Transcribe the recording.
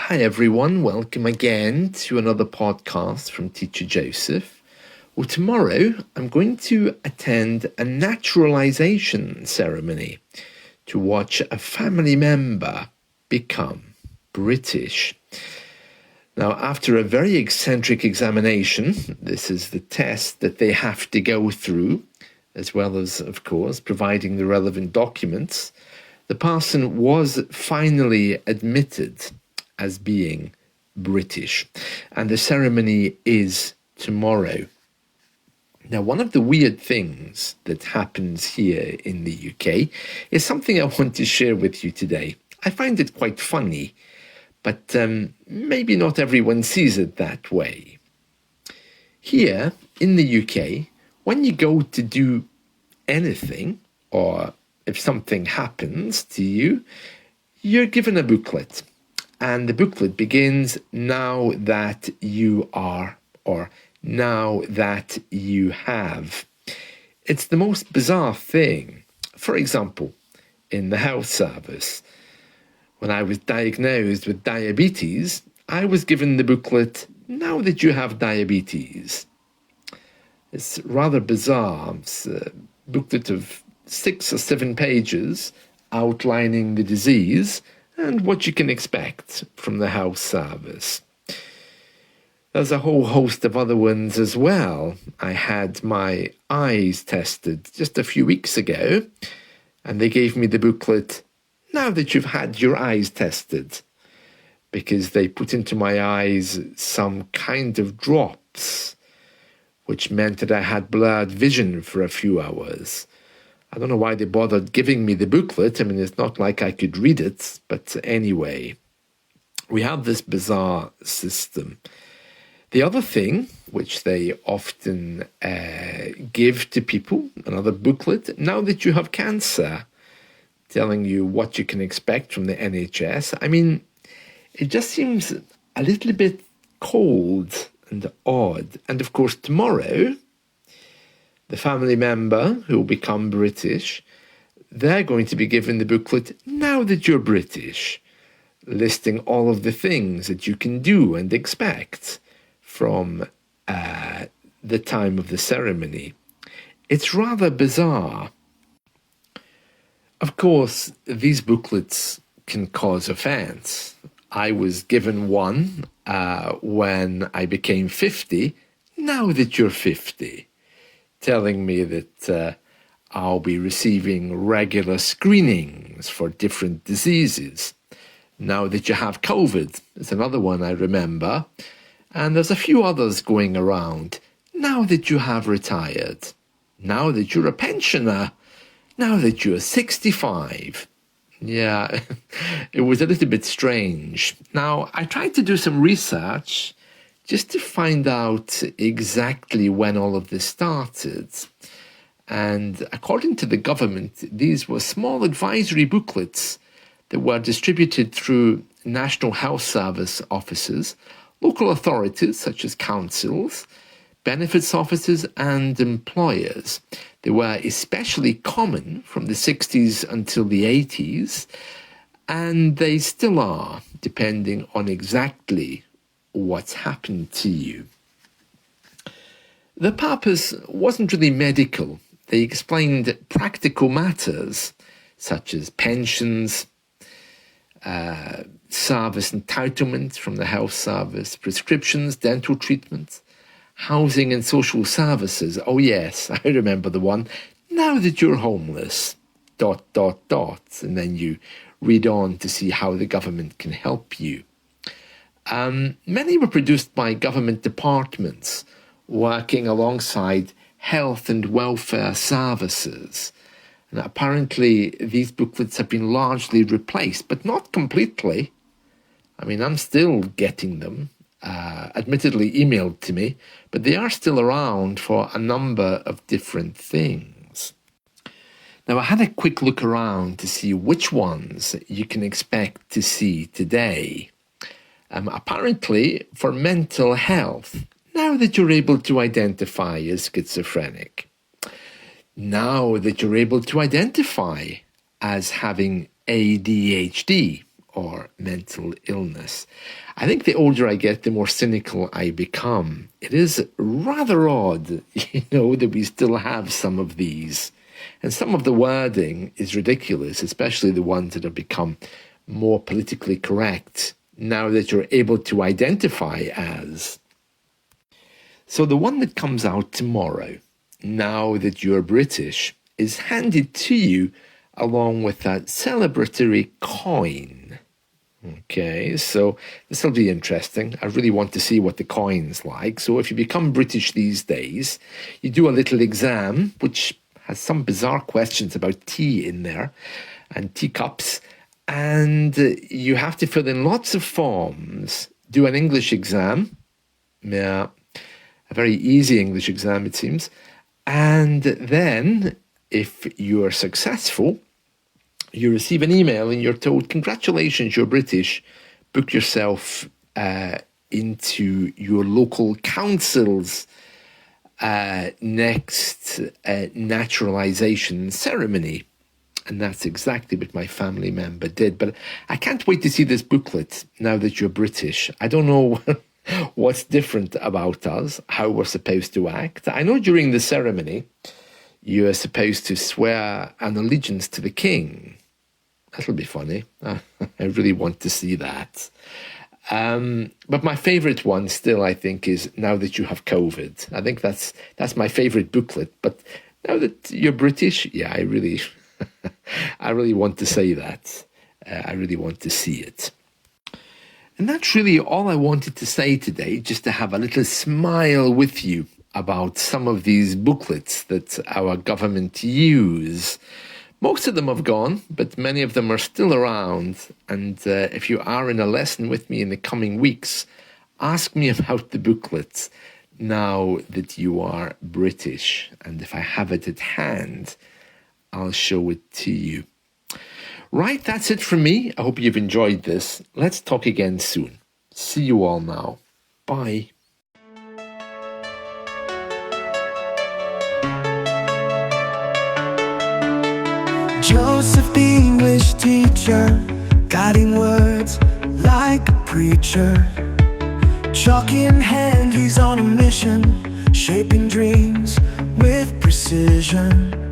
Hi everyone, welcome again to another podcast from Teacher Joseph. Well, tomorrow I'm going to attend a naturalisation ceremony to watch a family member become British. Now, after a very eccentric examination, this is the test that they have to go through, as well as, of course, providing the relevant documents, the person was finally admitted as being British, and the ceremony is tomorrow. Now, one of the weird things that happens here in the UK is something I want to share with you today. I find it quite funny, but maybe not everyone sees it that way. Here in the UK, when you go to do anything, or if something happens to you, you're given a booklet. And the booklet begins, now that you are, or now that you have. It's the most bizarre thing. For example, in the health service, when I was diagnosed with diabetes, I was given the booklet, now that you have diabetes. It's rather bizarre. It's a booklet of 6 or 7 pages outlining the disease and what you can expect from the health service. There's a whole host of other ones as well. I had my eyes tested just a few weeks ago, and they gave me the booklet, now that you've had your eyes tested, because they put into my eyes some kind of drops, which meant that I had blurred vision for a few hours. I don't know why they bothered giving me the booklet. I mean, it's not like I could read it. But anyway, we have this bizarre system. The other thing, which they often give to people, another booklet, now that you have cancer, telling you what you can expect from the NHS. I mean, it just seems a little bit cold and odd. And of course, tomorrow, the family member who will become British, they're going to be given the booklet, now that you're British, listing all of the things that you can do and expect from the time of the ceremony. It's rather bizarre. Of course, these booklets can cause offence. I was given one when I became 50, now that you're 50. Telling me that I'll be receiving regular screenings for different diseases. Now that you have COVID, is another one I remember. And there's a few others going around. Now that you have retired. Now that you're a pensioner. Now that you're 65. Yeah, it was a little bit strange. Now, I tried to do some research just to find out exactly when all of this started. And according to the government, these were small advisory booklets that were distributed through National Health Service offices, local authorities such as councils, benefits offices and employers. They were especially common from the 60s until the 80s, and they still are, depending on exactly what's happened to you. The purpose wasn't really medical. They explained practical matters such as pensions, service entitlements from the health service, prescriptions, dental treatments, housing and social services. Oh yes, I remember the one. Now that you're homeless, ... And then you read on to see how the government can help you. Many were produced by government departments working alongside health and welfare services. And apparently these booklets have been largely replaced, but not completely. I mean, I'm still getting them, admittedly emailed to me, but they are still around for a number of different things. Now, I had a quick look around to see which ones you can expect to see today. Apparently, for mental health, now that you're able to identify as schizophrenic, now that you're able to identify as having ADHD or mental illness. I think the older I get, the more cynical I become. It is rather odd, that we still have some of these. And some of the wording is ridiculous, especially the ones that have become more politically correct now that you're able to identify as. So the one that comes out tomorrow, now that you're British, is handed to you along with that celebratory coin. Okay, so this will be interesting. I really want to see what the coin's like. So if you become British these days, you do a little exam, which has some bizarre questions about tea in there and teacups. And you have to fill in lots of forms, do an English exam. Yeah, a very easy English exam, it seems. And then, if you are successful, you receive an email and you're told, congratulations, you're British. Book yourself into your local council's next naturalisation ceremony. And that's exactly what my family member did. But I can't wait to see this booklet now that you're British. I don't know what's different about us, how we're supposed to act. I know during the ceremony, you're supposed to swear an allegiance to the king. That'll be funny. I really want to see that. But my favourite one still, I think, is now that you have COVID. I think that's my favourite booklet. But now that you're British, yeah, I really want to say that. I really want to see it. And that's really all I wanted to say today, just to have a little smile with you about some of these booklets that our government use. Most of them have gone, but many of them are still around. And if you are in a lesson with me in the coming weeks, ask me about the booklets now that you are British. And if I have it at hand, I'll show it to you. Right, that's it from me. I hope you've enjoyed this. Let's talk again soon. See you all now. Bye. Joseph, the English teacher, guiding words like a preacher. Chalk in hand, he's on a mission, shaping dreams with precision.